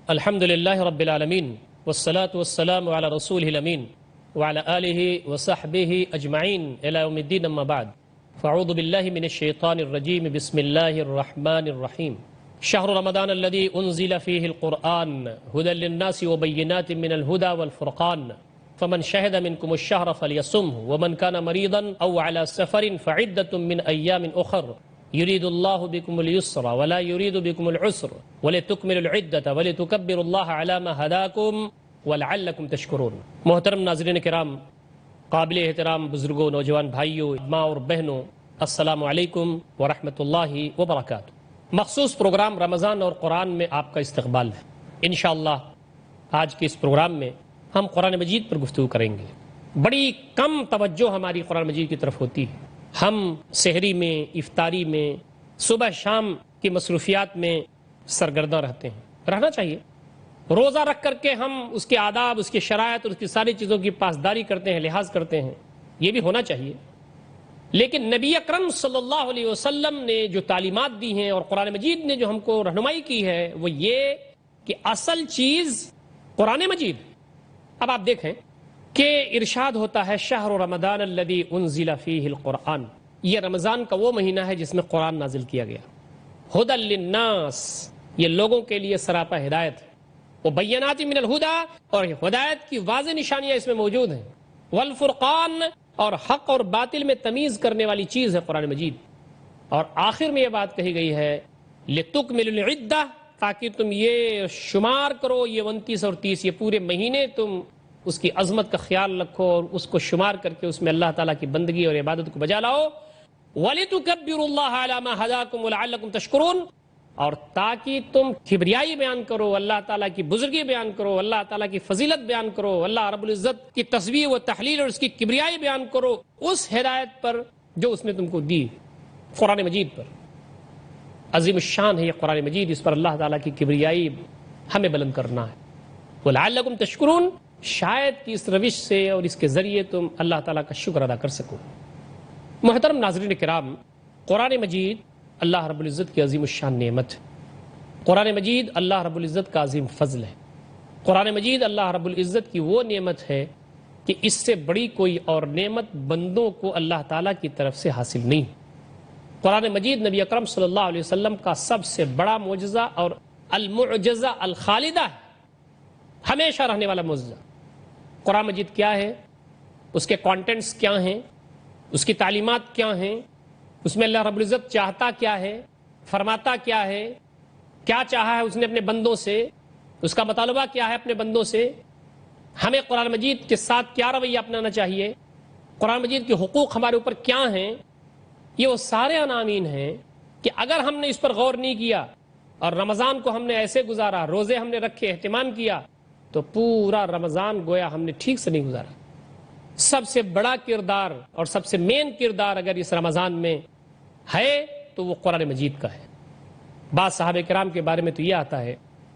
الحمد لله رب العالمين والصلاة والسلام على رسوله الأمين وعلى آله وصحبه أجمعين إلى يوم الدين أما بعد فأعوذ بالله من الشيطان الرجيم بسم الله الرحمن الرحيم شهر رمضان الذي أنزل فيه القرآن هدى للناس وبينات من الهدى والفرقان فمن شهد منكم الشهر فليصمه ومن كان مريضا أو على سفر فعدة من أيام أخر يريد الله بكم اليسر ولا يريد بكم العسر ولتكملوا العدة ولتكبروا الله على ما هداكم ولعلكم تشكرون. محترم ناظرین کرام، قابل احترام بزرگوں، نوجوان بھائیوں، ماں اور بہنوں، السلام علیکم ورحمۃ اللہ وبرکاتہ. مخصوص پروگرام رمضان اور قرآن میں آپ کا استقبال ہے. انشاءاللہ آج کے اس پروگرام میں ہم قرآن مجید پر گفتگو کریں گے. بڑی کم توجہ ہماری قرآن مجید کی طرف ہوتی ہے. ہم سحری میں، افطاری میں، صبح شام کی مصروفیات میں سرگرداں رہتے ہیں. رہنا چاہیے. روزہ رکھ کر کے ہم اس کے آداب، اس کی شرائط اور اس کی ساری چیزوں کی پاسداری کرتے ہیں، لحاظ کرتے ہیں. یہ بھی ہونا چاہیے. لیکن نبی اکرم صلی اللہ علیہ وسلم نے جو تعلیمات دی ہیں اور قرآن مجید نے جو ہم کو رہنمائی کی ہے وہ یہ کہ اصل چیز قرآن مجید. اب آپ دیکھیں کہ ارشاد ہوتا ہے شہر رمضان الذی انزل فیہ القرآن. یہ رمضان کا وہ مہینہ ہے جس میں قرآن نازل کیا گیا. ہدی للناس، یہ لوگوں کے لیے سراپا ہدایت ہے. وبینات من الہدی، اور ہدایت کی واضح نشانیاں اس میں موجود ہیں. والفرقان، اور حق اور باطل میں تمیز کرنے والی چیز ہے قرآن مجید. اور آخر میں یہ بات کہی گئی ہے لتکملوا العدہ، تاکہ تم یہ شمار کرو، یہ 29 اور 30 یہ پورے مہینے تم اس کی عظمت کا خیال رکھو اور اس کو شمار کر کے اس میں اللہ تعالیٰ کی بندگی اور عبادت کو بجا لاؤ. وَلِتُكَبِّرُوا اللَّهَ عَلَى مَا هَدَاكُمْ وَلَعَلَّكُمْ تَشْكُرُونَ، اور تاکہ تم کبریائی بیان کرو، اللہ تعالیٰ کی بزرگی بیان کرو، اللہ تعالیٰ کی فضیلت بیان کرو، اللہ رب العزت کی تصویر و تحلیل اور اس کی کبریائی بیان کرو اس ہدایت پر جو اس نے تم کو دی، قرآن مجید پر. عظیم الشان ہے یہ قرآن مجید، اس پر اللہ تعالیٰ کی کبریائی ہمیں بلند کرنا ہے. وَلَعَلَّكُمْ تَشْكُرُونَ، شاید کہ اس روش سے اور اس کے ذریعے تم اللہ تعالیٰ کا شکر ادا کر سکو. محترم ناظرین کرام، قرآن مجید اللہ رب العزت کی عظیم الشان نعمت ہے. قرآن مجید اللہ رب العزت کا عظیم فضل ہے. قرآن مجید اللہ رب العزت کی وہ نعمت ہے کہ اس سے بڑی کوئی اور نعمت بندوں کو اللہ تعالیٰ کی طرف سے حاصل نہیں. قرآن مجید نبی اکرم صلی اللہ علیہ وسلم کا سب سے بڑا معجزہ اور المعجزہ الخالدہ ہے، ہمیشہ رہنے والا معجزہ. قرآن مجید کیا ہے، اس کے کانٹینٹس کیا ہیں، اس کی تعلیمات کیا ہیں، اس میں اللہ رب العزت چاہتا کیا ہے، فرماتا کیا ہے، کیا چاہا ہے اس نے اپنے بندوں سے، اس کا مطالبہ کیا ہے اپنے بندوں سے، ہمیں قرآن مجید کے ساتھ کیا رویہ اپنانا چاہیے، قرآن مجید کے حقوق ہمارے اوپر کیا ہیں. یہ وہ سارے عناوین ہیں کہ اگر ہم نے اس پر غور نہیں کیا اور رمضان کو ہم نے ایسے گزارا، روزے ہم نے رکھے، اہتمام کیا، تو پورا رمضان گویا ہم نے ٹھیک سے نہیں گزارا. سب سے بڑا کردار اور سب سے مین کردار اگر اس رمضان میں ہے تو وہ قرآن مجید کا ہے. بعض صحابہ کرام کے بارے میں تو یہ آتا ہے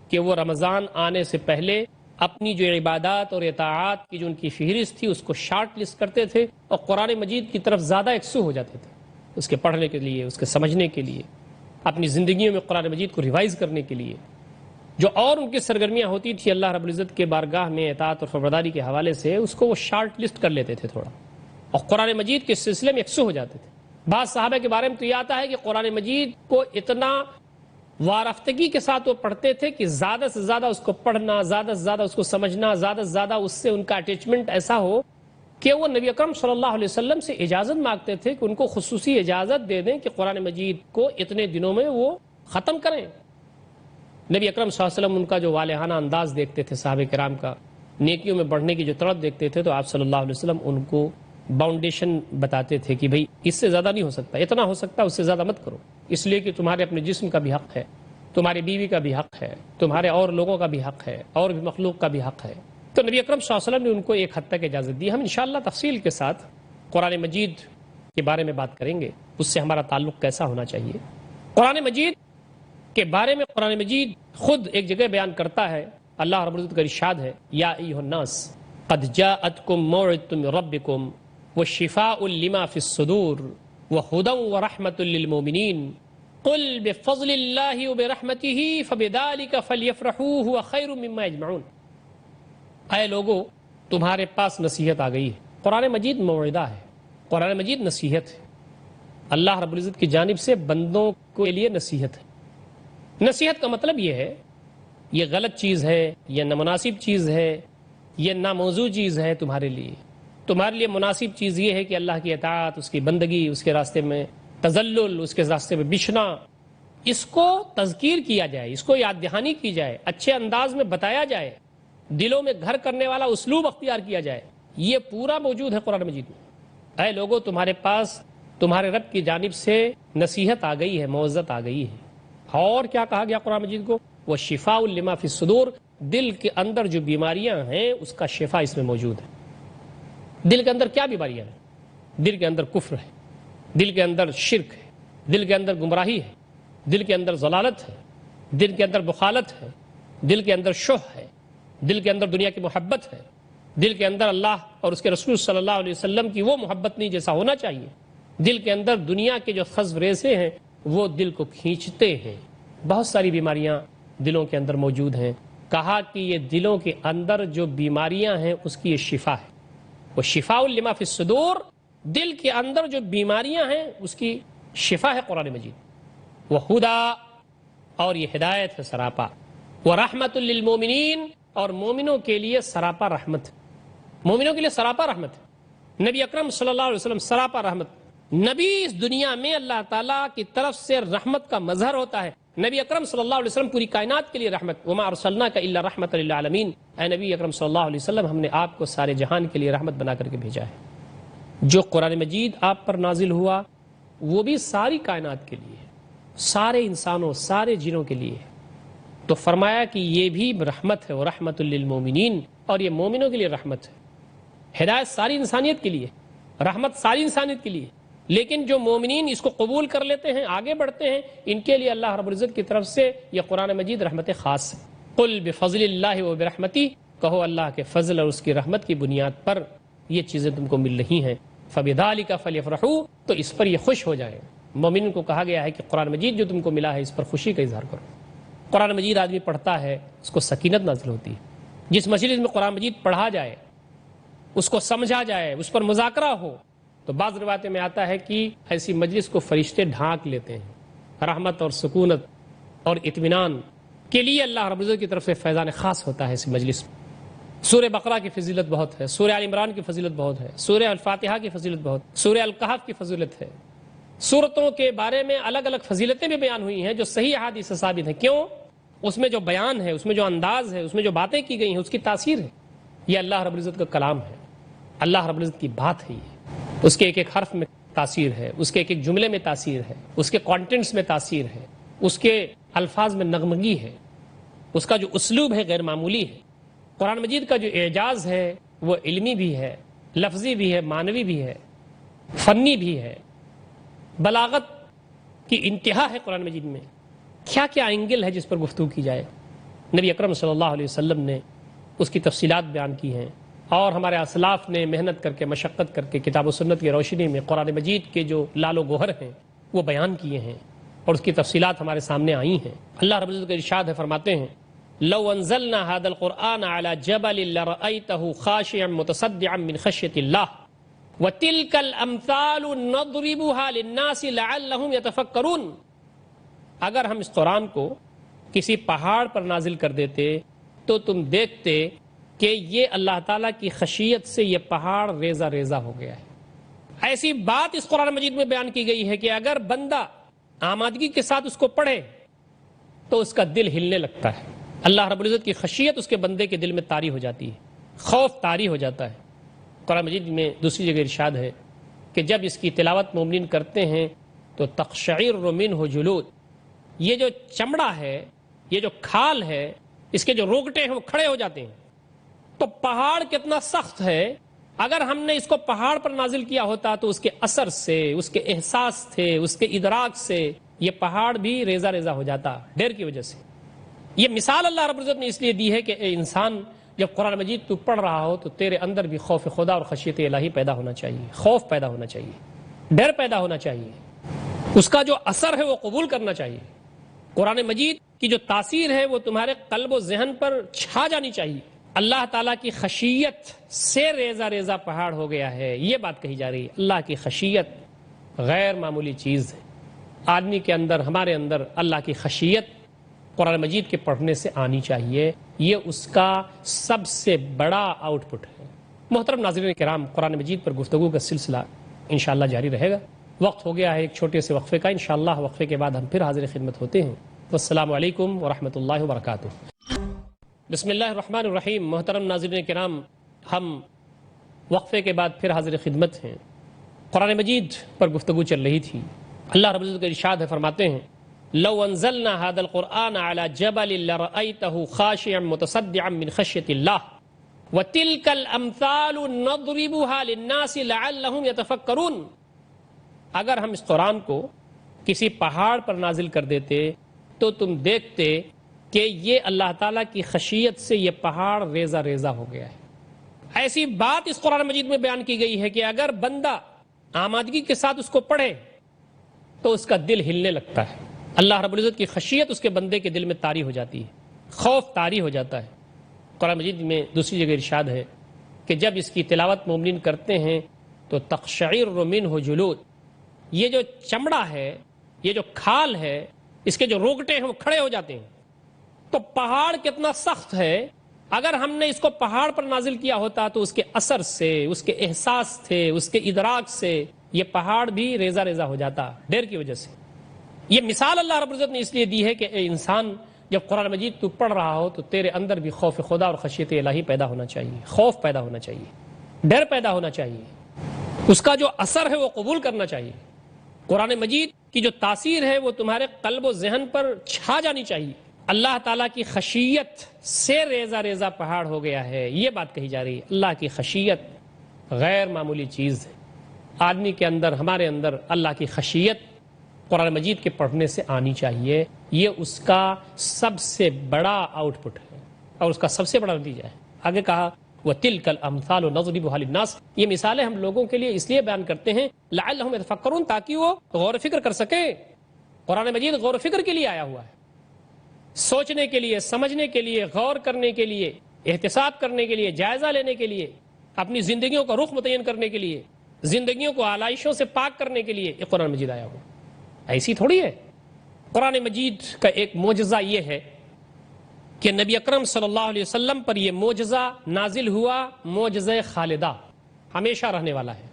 کہ وہ رمضان آنے سے پہلے اپنی جو عبادات اور اطاعات کی جو ان کی فہرست تھی اس کو شارٹ لسٹ کرتے تھے اور قرآن مجید کی طرف زیادہ یکسو ہو جاتے تھے، اس کے پڑھنے کے لیے، اس کے سمجھنے کے لیے، اپنی زندگیوں میں قرآن مجید کو ریوائز کرنے کے لیے. جو اور ان کی سرگرمیاں ہوتی تھی اللہ رب العزت کے بارگاہ میں اطاعت اور فرمانبرداری کے حوالے سے، اس کو وہ شارٹ لسٹ کر لیتے تھے تھوڑا، اور قرآن مجید کے سلسلے میں یکسو ہو جاتے تھے. بعض صحابہ کے بارے میں تو یہ آتا ہے کہ قرآن مجید کو اتنا وارفتگی کے ساتھ وہ پڑھتے تھے کہ زیادہ سے زیادہ اس کو پڑھنا، زیادہ سے زیادہ اس کو سمجھنا، زیادہ سے زیادہ اس سے ان کا اٹیچمنٹ ایسا ہو کہ وہ نبی اکرم صلی اللہ علیہ وسلم سے اجازت مانگتے تھے کہ ان کو خصوصی اجازت دے دیں کہ قرآن مجید کو اتنے دنوں میں وہ ختم کریں. نبی اکرم صلی اللہ علیہ وسلم ان کا جو والہانہ انداز دیکھتے تھے صحابہ کرام کا، نیکیوں میں بڑھنے کی جو طرف دیکھتے تھے، تو آپ صلی اللہ علیہ وسلم ان کو باؤنڈیشن بتاتے تھے کہ بھئی اس سے زیادہ نہیں ہو سکتا، اتنا ہو سکتا اس سے زیادہ مت کرو، اس لیے کہ تمہارے اپنے جسم کا بھی حق ہے، تمہاری بیوی کا بھی حق ہے، تمہارے اور لوگوں کا بھی حق ہے، اور بھی مخلوق کا بھی حق ہے۔ تو نبی اکرم صلی اللہ علیہ وسلم نے ان کو ایک حد تک اجازت دی۔ ہم انشاءاللہ تفصیل کے ساتھ قرآن مجید کے بارے میں بات کریں گے، اس سے ہمارا تعلق کیسا ہونا چاہیے۔ قرآن مجید کے بارے میں قرآن مجید خود ایک جگہ بیان کرتا ہے، اللہ رب العزت کا ارشاد ہے، یا ایھا الناس قد جاءتکم موعظۃ من ربکم وشفاء لما فی الصدور وہدی ورحمۃ للمؤمنین قل بفضل اللہ وبرحمتہ فبذلک فلیفرحوا ھو خیر مما یجمعون۔ اے لوگو، تمہارے پاس نصیحت آ گئی ہے۔ قرآن مجید موعظہ ہے، قرآن مجید نصیحت ہے، اللہ رب العزت کی جانب سے بندوں کے لیے نصیحت ہے۔ نصیحت کا مطلب یہ ہے، یہ غلط چیز ہے، یہ نامناسب چیز ہے، یہ ناموضوع چیز ہے تمہارے لیے مناسب چیز یہ ہے کہ اللہ کی اطاعت، اس کی بندگی، اس کے راستے میں تذلل، اس کے راستے میں بچھنا، اس کو تذکیر کیا جائے، اس کو یاد دہانی کی جائے، اچھے انداز میں بتایا جائے، دلوں میں گھر کرنے والا اسلوب اختیار کیا جائے، یہ پورا موجود ہے قرآن مجید میں۔ اے لوگو، تمہارے پاس تمہارے رب کی جانب سے نصیحت آ گئی ہے، موعظت آ گئی ہے۔ اور کیا کہا گیا قرآن مجید کو؟ وہ شفاء لما فی الصدور، دل کے اندر جو بیماریاں ہیں اس کا شفا اس میں موجود ہے۔ دل کے اندر کیا بیماریاں ہیں؟ دل کے اندر کفر ہے، دل کے اندر شرک ہے، دل کے اندر گمراہی ہے، دل کے اندر ضلالت ہے، دل کے اندر بخالت ہے، دل کے اندر شح ہے، دل کے اندر دنیا کی محبت ہے، دل کے اندر اللہ اور اس کے رسول صلی اللہ علیہ وسلم کی وہ محبت نہیں جیسا ہونا چاہیے، دل کے اندر دنیا کے جو خزف ریزے ہیں وہ دل کو کھینچتے ہیں۔ بہت ساری بیماریاں دلوں کے اندر موجود ہیں۔ کہا کہ یہ دلوں کے اندر جو بیماریاں ہیں اس کی یہ شفا ہے، وہ شفاء لما فی الصدور، دل کے اندر جو بیماریاں ہیں اس کی شفا ہے قرآن مجید۔ وہ ہدا، اور یہ ہدایت ہے سراپا، وہ رحمت للمومنین، اور مومنوں کے لیے سراپا رحمت، مومنوں کے لیے سراپا رحمت۔ نبی اکرم صلی اللہ علیہ وسلم سراپا رحمت، نبی اس دنیا میں اللہ تعالیٰ کی طرف سے رحمت کا مظہر ہوتا ہے۔ نبی اکرم صلی اللہ علیہ وسلم پوری کائنات کے لیے رحمت، وما ارسلناک الا رحمۃ للعالمین، اے نبی اکرم صلی اللہ علیہ وسلم، ہم نے آپ کو سارے جہان کے لیے رحمت بنا کر کے بھیجا ہے۔ جو قرآن مجید آپ پر نازل ہوا وہ بھی ساری کائنات کے لیے، سارے انسانوں، سارے جنوں کے لیے، تو فرمایا کہ یہ بھی رحمت ہے، ورحمۃ للمؤمنین، اور یہ مومنوں کے لیے رحمت ہے۔ ہدایت ساری انسانیت کے لیے، رحمت ساری انسانیت کے لیے، لیکن جو مومنین اس کو قبول کر لیتے ہیں، آگے بڑھتے ہیں، ان کے لیے اللہ رب العزت کی طرف سے یہ قرآن مجید رحمت خاص ہے۔ قل بفضل اللہ وبرحمتہ، کہو اللہ کے فضل اور اس کی رحمت کی بنیاد پر یہ چیزیں تم کو مل رہی ہیں، فبذلک فلیفرحوا، تو اس پر یہ خوش ہو جائیں۔ مومنین کو کہا گیا ہے کہ قرآن مجید جو تم کو ملا ہے اس پر خوشی کا اظہار کرو۔ قرآن مجید آدمی پڑھتا ہے اس کو سکینت نازل ہوتی ہے۔ جس مجلس میں قرآن مجید پڑھا جائے، اس کو سمجھا جائے، اس پر مذاکرہ ہو، تو بعض روایتوں میں آتا ہے کہ ایسی مجلس کو فرشتے ڈھانک لیتے ہیں۔ رحمت اور سکونت اور اطمینان کے لیے اللہ رب العزت کی طرف سے فیضان خاص ہوتا ہے اس مجلس میں۔ سورہ بقرہ کی فضیلت بہت ہے، سورہ آل عمران کی فضیلت بہت ہے، سورہ الفاتحہ کی فضیلت بہت، سورہ الکہف کی فضیلت ہے۔ سورتوں کے بارے میں الگ الگ فضیلتیں بھی بیان ہوئی ہیں جو صحیح احادیث سے ثابت ہیں۔ کیوں؟ اس میں جو بیان ہے، اس میں جو انداز ہے، اس میں جو باتیں کی گئی ہیں، اس کی تاثیر ہے۔ یہ اللہ رب العزت کا کلام ہے، اللہ رب العزت کی بات ہے، یہ اس کے ایک ایک حرف میں تاثیر ہے، اس کے ایک ایک جملے میں تاثیر ہے، اس کے کانٹینٹس میں تاثیر ہے، اس کے الفاظ میں نغمگی ہے، اس کا جو اسلوب ہے غیر معمولی ہے۔ قرآن مجید کا جو اعجاز ہے وہ علمی بھی ہے، لفظی بھی ہے، معنوی بھی ہے، فنی بھی ہے، بلاغت کی انتہا ہے قرآن مجید میں۔ کیا کیا اینگل ہے جس پر گفتگو کی جائے، نبی اکرم صلی اللہ علیہ وسلم نے اس کی تفصیلات بیان کی ہیں، اور ہمارے اسلاف نے محنت کر کے، مشقت کر کے، کتاب و سنت کی روشنی میں قرآن مجید کے جو لال و گوہر ہیں وہ بیان کیے ہیں، اور اس کی تفصیلات ہمارے سامنے آئی ہیں۔ اللہ رب العزت کا ارشاد ہے، فرماتے ہیں لو انزلنا هذا القرآن على جبل لرأيته خاشعا متصدعا من خشية الله وتلك الامثال نضربها للناس لعلهم يتفكرون۔ اگر ہم اس قرآن کو کسی پہاڑ پر نازل کر دیتے تو تم دیکھتے کہ یہ اللہ تعالیٰ کی خشیت سے یہ پہاڑ ریزہ ریزہ ہو گیا ہے۔ ایسی بات اس قرآن مجید میں بیان کی گئی ہے کہ اگر بندہ آمادگی کے ساتھ اس کو پڑھے تو اس کا دل ہلنے لگتا ہے۔ اللہ رب العزت کی خشیت اس کے بندے کے دل میں طاری ہو جاتی ہے، خوف طاری ہو جاتا ہے۔ قرآن مجید میں دوسری جگہ ارشاد ہے کہ جب اس کی تلاوت مومنین کرتے ہیں تو تقشعر منہ جلود، یہ جو چمڑا ہے، یہ جو کھال ہے، اس کے جو روگٹے ہیں وہ کھڑے ہو جاتے ہیں۔ تو پہاڑ کتنا سخت ہے، اگر ہم نے اس کو پہاڑ پر نازل کیا ہوتا تو اس کے اثر سے، اس کے احساس سے، اس کے ادراک سے یہ پہاڑ بھی ریزہ ریزہ ہو جاتا ڈر کی وجہ سے۔ یہ مثال اللہ رب العزت نے اس لیے دی ہے کہ اے انسان، جب قرآن مجید تو پڑھ رہا ہو تو تیرے اندر بھی خوف خدا اور خشیت الہی پیدا ہونا چاہیے، خوف پیدا ہونا چاہیے، ڈر پیدا ہونا چاہیے، اس کا جو اثر ہے وہ قبول کرنا چاہیے۔ قرآن مجید کی جو تاثیر ہے وہ تمہارے قلب و ذہن پر چھا جانی چاہیے۔ اللہ تعالیٰ کی خشیت سے ریزہ ریزہ پہاڑ ہو گیا ہے، یہ بات کہی جا رہی ہے۔ اللہ کی خشیت غیر معمولی چیز ہے۔ آدمی کے اندر، ہمارے اندر اللہ کی خشیت قرآن مجید کے پڑھنے سے آنی چاہیے، یہ اس کا سب سے بڑا آؤٹ پٹ ہے۔ محترم ناظرین کرام، قرآن مجید پر گفتگو کا سلسلہ انشاءاللہ جاری رہے گا۔ وقت ہو گیا ہے ایک چھوٹے سے وقفے کا، انشاءاللہ وقفے کے بعد ہم پھر حاضر خدمت ہوتے ہیں۔ والسلام علیکم ورحمۃ اللہ وبرکاتہ۔ بسم اللہ الرحمن الرحیم۔ محترم ناظرین کرام، ہم وقفے کے بعد پھر حاضر خدمت ہیں۔ قرآن مجید پر گفتگو چل رہی تھی۔ اللہ رب العزت کا ارشاد ہے، فرماتے ہیں لو انزلنا هذا القرآن على جبل لرأيته خاشعا متصدعا من خشية الله وتلك الامثال نضربها للناس لعلهم يتفكرون۔ اگر ہم اس قرآن کو کسی پہاڑ پر نازل کر دیتے تو تم دیکھتے کہ یہ اللہ تعالیٰ کی خشیت سے یہ پہاڑ ریزہ ریزہ ہو گیا ہے۔ ایسی بات اس قرآن مجید میں بیان کی گئی ہے کہ اگر بندہ آمادگی کے ساتھ اس کو پڑھے تو اس کا دل ہلنے لگتا ہے۔ اللہ رب العزت کی خشیت اس کے بندے کے دل میں طاری ہو جاتی ہے، خوف طاری ہو جاتا ہے۔ قرآن مجید میں دوسری جگہ ارشاد ہے کہ جب اس کی تلاوت مومنین کرتے ہیں تو تقشعر منہ جلود، یہ جو چمڑا ہے، یہ جو کھال ہے، اس کے جو روگٹے ہیں وہ کھڑے ہو جاتے ہیں۔ تو پہاڑ کتنا سخت ہے، اگر ہم نے اس کو پہاڑ پر نازل کیا ہوتا تو اس کے اثر سے، اس کے احساس سے، اس کے ادراک سے یہ پہاڑ بھی ریزہ ریزہ ہو جاتا ڈر کی وجہ سے۔ یہ مثال اللہ رب العزت نے اس لیے دی ہے کہ اے انسان، جب قرآن مجید تو پڑھ رہا ہو تو تیرے اندر بھی خوف خدا اور خشیت الہی پیدا ہونا چاہیے، خوف پیدا ہونا چاہیے، ڈر پیدا ہونا چاہیے، اس کا جو اثر ہے وہ قبول کرنا چاہیے۔ قرآن مجید کی جو تاثیر ہے وہ تمہارے قلب و ذہن پر چھا جانی چاہیے۔ اللہ تعالیٰ کی خشیت سے ریزہ ریزہ پہاڑ ہو گیا ہے، یہ بات کہی جا رہی ہے۔ اللہ کی خشیت غیر معمولی چیز ہے۔ آدمی کے اندر، ہمارے اندر اللہ کی خشیت قرآن مجید کے پڑھنے سے آنی چاہیے، یہ اس کا سب سے بڑا آؤٹ پٹ ہے اور اس کا سب سے بڑا نتیجہ ہے۔ آگے کہا وَتِلْكَ الْأَمْثَالُ نَضْرِبُهَا لِلنَّاسِ، یہ مثالیں ہم لوگوں کے لیے اس لیے بیان کرتے ہیں لَعَلَّهُمْ يَتَفَكَّرُونَ، تاکہ وہ غور و فکر کر سکیں۔ قرآن مجید غور و فکر کے لیے آیا ہوا ہے، سوچنے کے لیے، سمجھنے کے لیے، غور کرنے کے لیے، احتساب کرنے کے لیے، جائزہ لینے کے لیے، اپنی زندگیوں کا رخ متعین کرنے کے لیے، زندگیوں کو آلائشوں سے پاک کرنے کے لیے یہ قرآن مجید آیا ہوا۔ ایسی تھوڑی ہے۔ قرآن مجید کا ایک معجزہ یہ ہے کہ نبی اکرم صلی اللہ علیہ وسلم پر یہ معجزہ نازل ہوا، معجزہ خالدہ، ہمیشہ رہنے والا ہے۔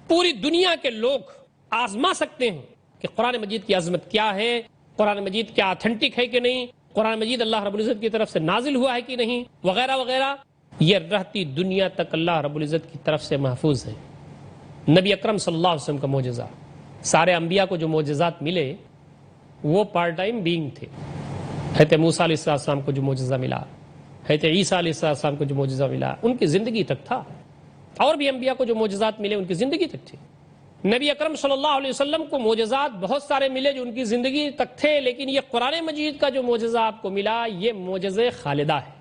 پوری دنیا کے لوگ آزما سکتے ہیں کہ قرآن مجید کی عظمت کیا ہے، قرآن مجید کیا اتھینٹک ہے کہ نہیں، قرآن مجید اللہ رب العزت کی طرف سے نازل ہوا ہے کہ نہیں، وغیرہ وغیرہ۔ یہ رہتی دنیا تک اللہ رب العزت کی طرف سے محفوظ ہے۔ نبی اکرم صلی اللہ علیہ وسلم کا معجزہ، سارے انبیاء کو جو معجزات ملے وہ پارٹ ٹائم بینگ تھے۔ حضرت موسیٰ علیہ السلام کو جو معجزہ ملا، حضرت عیسیٰ علیہ السلام کو جو معجزہ ملا، ان کی زندگی تک تھا۔ اور بھی انبیاء کو جو معجزات ملے ان کی زندگی تک تھے۔ نبی اکرم صلی اللہ علیہ وسلم کو معجزات بہت سارے ملے جو ان کی زندگی تک تھے، لیکن یہ قرآن مجید کا جو معجزہ آپ کو ملا یہ معجزہ خالدہ ہے،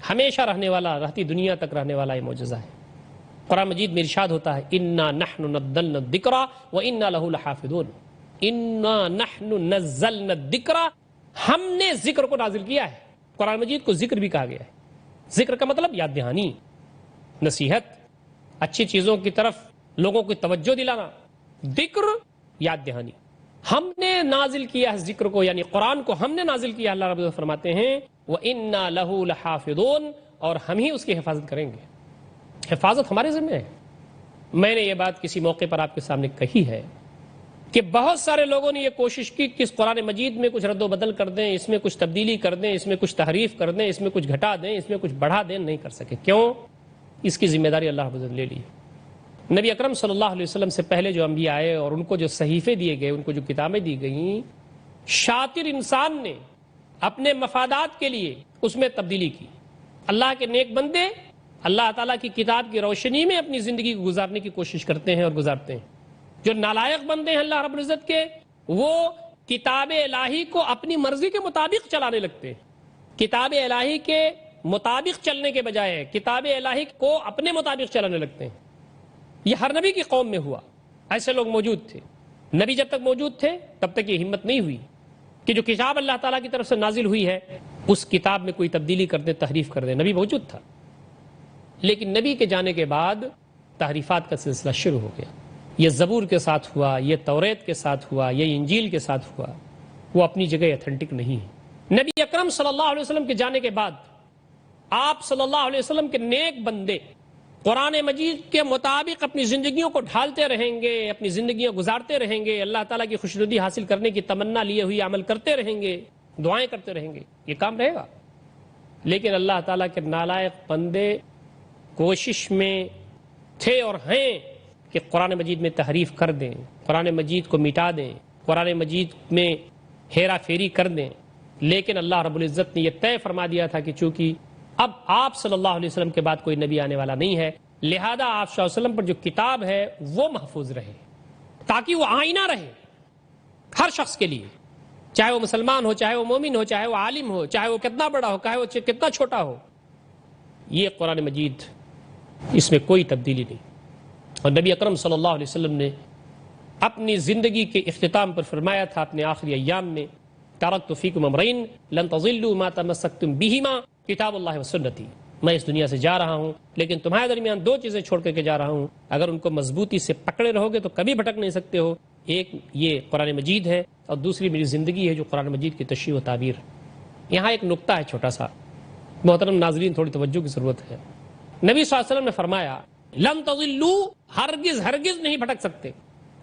ہمیشہ رہنے والا، رہتی دنیا تک رہنے والا یہ معجزہ ہے۔ قرآن مجید میں ارشاد ہوتا ہے انا نحن نزلنا الذکر وانا لہ لحافظون، انا نحن نزلنا الذکر، ہم نے ذکر کو نازل کیا ہے۔ قرآن مجید کو ذکر بھی کہا گیا ہے۔ ذکر کا مطلب یاد دہانی، نصیحت، اچھی چیزوں کی طرف لوگوں کو توجہ دلانا، ذکر، یاد دہانی۔ ہم نے نازل کیا ہے ذکر کو، یعنی قرآن کو ہم نے نازل کیا۔ اللہ رب العزت فرماتے ہیں وَإِنَّا لَهُ لَحَافِظُونَ، اور ہم ہی اس کی حفاظت کریں گے۔ حفاظت ہمارے ذمہ ہے۔ میں نے یہ بات کسی موقع پر آپ کے سامنے کہی ہے کہ بہت سارے لوگوں نے یہ کوشش کی کہ اس قرآن مجید میں کچھ رد و بدل کر دیں، اس میں کچھ تبدیلی کر دیں، اس میں کچھ تحریف کر دیں، اس میں کچھ گھٹا دیں، اس میں کچھ بڑھا دیں، نہیں کر سکے۔ کیوں؟ اس کی ذمہ داری اللہ رب العزت نے لے لی۔ نبی اکرم صلی اللہ علیہ وسلم سے پہلے جو انبیاء آئے اور ان کو جو صحیفے دیے گئے، ان کو جو کتابیں دی گئیں، شاطر انسان نے اپنے مفادات کے لیے اس میں تبدیلی کی۔ اللہ کے نیک بندے اللہ تعالیٰ کی کتاب کی روشنی میں اپنی زندگی کو گزارنے کی کوشش کرتے ہیں اور گزارتے ہیں۔ جو نالائق بندے ہیں اللہ رب العزت کے، وہ کتاب الہی کو اپنی مرضی کے مطابق چلانے لگتے ہیں۔ کتاب الہی کے مطابق چلنے کے بجائے کتاب الہی کو اپنے مطابق چلانے لگتے ہیں۔ یہ ہر نبی کی قوم میں ہوا، ایسے لوگ موجود تھے۔ نبی جب تک موجود تھے تب تک یہ ہمت نہیں ہوئی کہ جو کتاب اللہ تعالیٰ کی طرف سے نازل ہوئی ہے اس کتاب میں کوئی تبدیلی کر دے، تحریف کر دے۔ نبی موجود تھا، لیکن نبی کے جانے کے بعد تحریفات کا سلسلہ شروع ہو گیا۔ یہ زبور کے ساتھ ہوا، یہ توریت کے ساتھ ہوا، یہ انجیل کے ساتھ ہوا، وہ اپنی جگہ ایتھنٹک نہیں ہے۔ نبی اکرم صلی اللہ علیہ وسلم کے جانے کے بعد آپ صلی اللہ علیہ وسلم کے نیک بندے قرآن مجید کے مطابق اپنی زندگیوں کو ڈھالتے رہیں گے، اپنی زندگیاں گزارتے رہیں گے، اللہ تعالیٰ کی خوشنودی حاصل کرنے کی تمنا لیے ہوئی عمل کرتے رہیں گے، دعائیں کرتے رہیں گے، یہ کام رہے گا۔ لیکن اللہ تعالیٰ کے نالائق بندے کوشش میں تھے اور ہیں کہ قرآن مجید میں تحریف کر دیں، قرآن مجید کو مٹا دیں، قرآن مجید میں ہیرا پھیری کر دیں۔ لیکن اللہ رب العزت نے یہ طے فرما دیا تھا کہ چونکہ اب آپ صلی اللہ علیہ وسلم کے بعد کوئی نبی آنے والا نہیں ہے، لہذا آپ صلی اللہ علیہ وسلم پر جو کتاب ہے وہ محفوظ رہے، تاکہ وہ آئینہ رہے ہر شخص کے لیے، چاہے وہ مسلمان ہو، چاہے وہ مومن ہو، چاہے وہ عالم ہو، چاہے وہ کتنا بڑا ہو، چاہے وہ کتنا چھوٹا ہو۔ یہ قرآن مجید، اس میں کوئی تبدیلی نہیں۔ اور نبی اکرم صلی اللہ علیہ وسلم نے اپنی زندگی کے اختتام پر فرمایا تھا اپنے آخری ایام میں، ترکت فیکم امرین لن تضلوا ما تمسکتم بہما کتاب اللہ و سنتی۔ میں اس دنیا سے جا رہا ہوں لیکن تمہارے درمیان دو چیزیں چھوڑ کر کے جا رہا ہوں، اگر ان کو مضبوطی سے پکڑے رہو گے تو کبھی بھٹک نہیں سکتے ہو۔ ایک یہ قرآن مجید ہے اور دوسری میری زندگی ہے جو قرآن مجید کی تشریح و تعبیر ہے۔ یہاں ایک نقطہ ہے چھوٹا سا، محترم ناظرین تھوڑی توجہ کی ضرورت ہے۔ نبی صلی اللہ علیہ وسلم نے فرمایا لن تضلوا، ہرگز ہرگز نہیں بھٹک سکتے،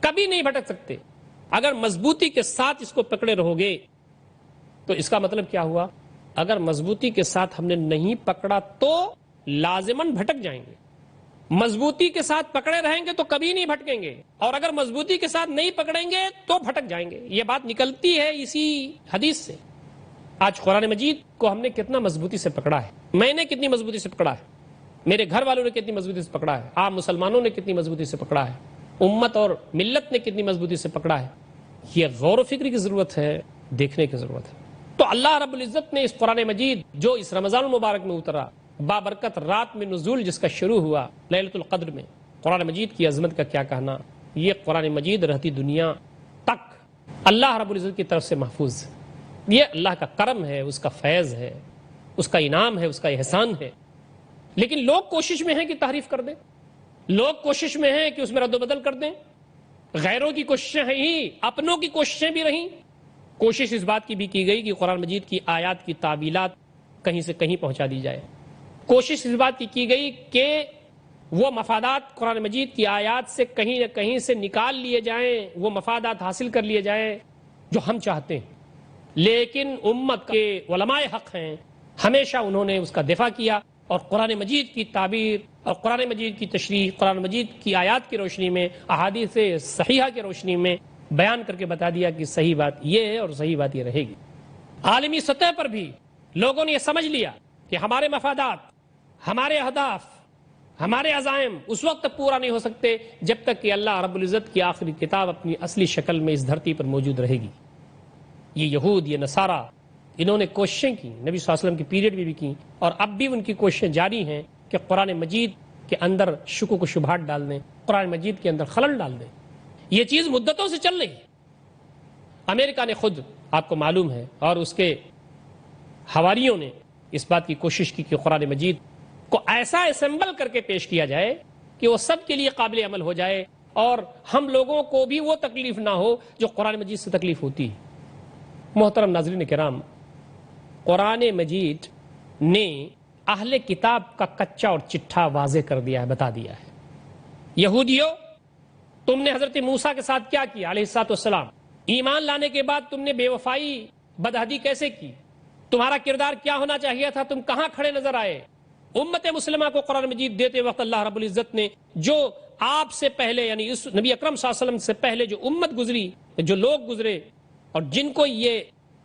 کبھی نہیں بھٹک سکتے، اگر مضبوطی کے ساتھ اس کو پکڑے رہو گے۔ تو اس کا مطلب کیا ہوا؟ اگر مضبوطی کے ساتھ ہم نے نہیں پکڑا تو لازماً بھٹک جائیں گے، مضبوطی کے ساتھ پکڑے رہیں گے تو کبھی نہیں بھٹکیں گے، اور اگر مضبوطی کے ساتھ نہیں پکڑیں گے تو بھٹک جائیں گے۔ یہ بات نکلتی ہے اسی حدیث سے۔ آج قرآن مجید کو ہم نے کتنا مضبوطی سے پکڑا ہے، میں نے کتنی مضبوطی سے پکڑا ہے، میرے گھر والوں نے کتنی مضبوطی سے پکڑا ہے، عام مسلمانوں نے کتنی مضبوطی سے پکڑا ہے، امت اور ملت نے کتنی مضبوطی سے پکڑا ہے۔ یہ غور و فکر کی ضرورت ہے، دیکھنے کی ضرورت ہے۔ تو اللہ رب العزت نے اس قرآن مجید جو اس رمضان المبارک میں اترا، بابرکت رات میں نزول جس کا شروع ہوا لیلۃ القدر میں، قرآن مجید کی عظمت کا کیا کہنا۔ یہ قرآن مجید رہتی دنیا تک اللہ رب العزت کی طرف سے محفوظ ہے۔ یہ اللہ کا کرم ہے، اس کا فیض ہے، اس کا انعام ہے، اس کا احسان ہے۔ لیکن لوگ کوشش میں ہیں کہ تحریف کر دیں، لوگ کوشش میں ہیں کہ اس میں رد و بدل کر دیں۔ غیروں کی کوششیں ہیں ہی، اپنوں کی کوششیں بھی رہیں۔ کوشش اس بات کی بھی کی گئی کہ قرآن مجید کی آیات کی تعویلات کہیں سے کہیں پہنچا دی جائے۔ کوشش اس بات کی گئی کہ وہ مفادات قرآن مجید کی آیات سے کہیں نہ کہیں سے نکال لیے جائیں، وہ مفادات حاصل کر لیے جائیں جو ہم چاہتے ہیں۔ لیکن امت کے علماء حق ہیں، ہمیشہ انہوں نے اس کا دفاع کیا اور قرآن مجید کی تعبیر اور قرآن مجید کی تشریح، قرآن مجید کی آیات کی روشنی میں، احادیث صحیحہ کی روشنی میں بیان کر کے بتا دیا کہ صحیح بات یہ ہے اور صحیح بات یہ رہے گی۔ عالمی سطح پر بھی لوگوں نے یہ سمجھ لیا کہ ہمارے مفادات، ہمارے اہداف، ہمارے عزائم اس وقت تک پورا نہیں ہو سکتے جب تک کہ اللہ رب العزت کی آخری کتاب اپنی اصلی شکل میں اس دھرتی پر موجود رہے گی۔ یہ یہود، یہ نصارہ، انہوں نے کوششیں کی، نبی صلی اللہ علیہ وسلم کی پیریڈ میں بھی کی، اور اب بھی ان کی کوششیں جاری ہیں کہ قرآن مجید کے اندر شکوک و شبہات ڈال دیں، قرآن مجید کے اندر خلل ڈال دیں۔ یہ چیز مدتوں سے چل رہی۔ امریکہ نے خود، آپ کو معلوم ہے، اور اس کے حواریوں نے اس بات کی کوشش کی کہ قرآن مجید کو ایسا اسمبل کر کے پیش کیا جائے کہ وہ سب کے لیے قابل عمل ہو جائے اور ہم لوگوں کو بھی وہ تکلیف نہ ہو جو قرآن مجید سے تکلیف ہوتی ہے۔ محترم ناظرین کرام، قرآن مجید نے اہل کتاب کا کچا اور چٹھا واضح کر دیا ہے، بتا دیا ہے۔ یہودیوں تم نے حضرت موسیٰ کے ساتھ کیا کیا علیہ السلام؟ ایمان لانے کے بعد تم نے بے وفائی بدہدی کیسے کی؟ تمہارا کردار کیا ہونا چاہیے تھا؟ تم کہاں کھڑے نظر آئے؟ امت مسلمہ کو قرآن مجید دیتے وقت اللہ رب العزت نے جو آپ سے پہلے یعنی اس نبی اکرم صلی اللہ علیہ وسلم سے پہلے جو امت گزری، جو لوگ گزرے اور جن کو یہ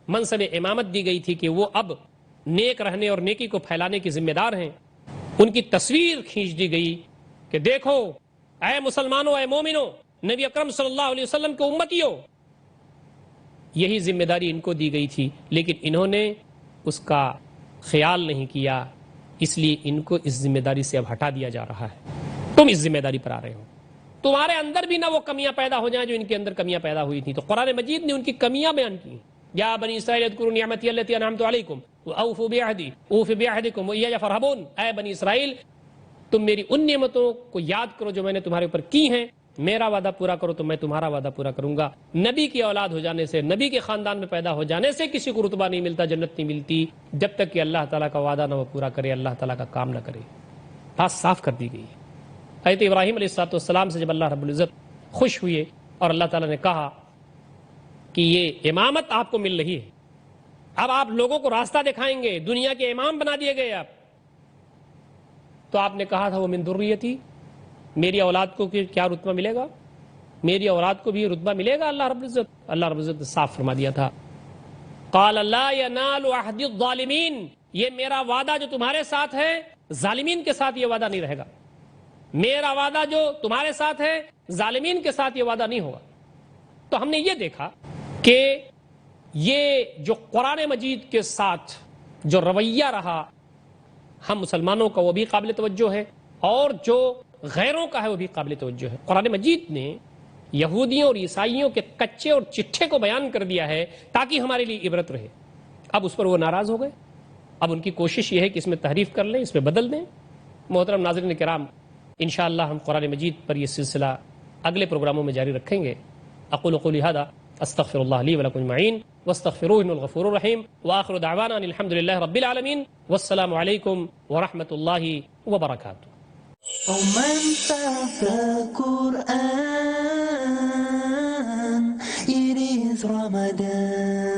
منصب امامت دی گئی تھی کہ وہ اب نیک رہنے اور نیکی کو پھیلانے کی ذمہ دار ہیں، ان کی تصویر کھینچ دی گئی کہ دیکھو اے مسلمانوں، اے مومنوں، نبی اکرم صلی اللہ علیہ وسلم کے امتیوں، یہی ذمہ داری ان کو دی گئی تھی، لیکن انہوں نے اس کا خیال نہیں کیا، اس لیے ان کو اس ذمہ داری سے اب ہٹا دیا جا رہا ہے۔ تم اس ذمہ داری پر آ رہے ہو، تمہارے اندر بھی نہ وہ کمیاں پیدا ہو جائیں جو ان کے اندر کمیاں پیدا ہوئی تھیں۔ تو قرآن مجید نے ان کی کمیاں بیان کی۔ یا بنی اسرائیل اذکروا نعمتی التی انعمت علیکم واوفوا بعہدی اوف بعہدکم وایایا فرہبون، اے بنی اسرائیل تم میری ان نعمتوں کو یاد کرو جو میں نے تمہارے اوپر کی ہیں، میرا وعدہ پورا کرو تو میں تمہارا وعدہ پورا کروں گا۔ نبی کی اولاد ہو جانے سے، نبی کے خاندان میں پیدا ہو جانے سے کسی کو رتبہ نہیں ملتا، جنت نہیں ملتی جب تک کہ اللہ تعالیٰ کا وعدہ نہ وہ پورا کرے، اللہ تعالیٰ کا کام نہ کرے۔ بات صاف کر دی گئی ہے۔ حضرت ابراہیم علیہ السلام سے جب اللہ رب العزت خوش ہوئے اور اللہ تعالیٰ نے کہا کہ یہ امامت آپ کو مل رہی ہے، اب آپ لوگوں کو راستہ دکھائیں گے، دنیا کے امام بنا دیے گئے آپ، تو آپ نے کہا تھا وہ من ذریتی، میری اولاد کو کیا رتبہ ملے گا؟ میری اولاد کو بھی رتبہ ملے گا؟ اللہ رب العزت نے صاف فرما دیا تھا، قال لا ینال عہد الظالمین، یہ میرا وعدہ جو تمہارے ساتھ ہے ظالمین کے ساتھ یہ وعدہ نہیں رہے گا، میرا وعدہ جو تمہارے ساتھ ہے ظالمین کے ساتھ یہ وعدہ نہیں ہوگا۔ تو ہم نے یہ دیکھا کہ یہ جو قرآن مجید کے ساتھ جو رویہ رہا ہم مسلمانوں کا وہ بھی قابل توجہ ہے، اور جو غیروں کا ہے وہ بھی قابل توجہ ہے۔ قرآن مجید نے یہودیوں اور عیسائیوں کے کچے اور چٹھے کو بیان کر دیا ہے تاکہ ہمارے لیے عبرت رہے۔ اب اس پر وہ ناراض ہو گئے، اب ان کی کوشش یہ ہے کہ اس میں تحریف کر لیں، اس میں بدل دیں۔ محترم ناظرین کرام، انشاءاللہ ہم قرآن مجید پر یہ سلسلہ اگلے پروگراموں میں جاری رکھیں گے۔ اقول قولی ھذا استغفر اللہ لی ولکم اجمعین واستغفروہ انہ الغفور الرحیم وآخر دعوانا ان الحمد للہ رب العالمین والسلام علیکم ورحمۃ اللہ وبرکاتہ۔ Romance of the Quran, it is Ramadan.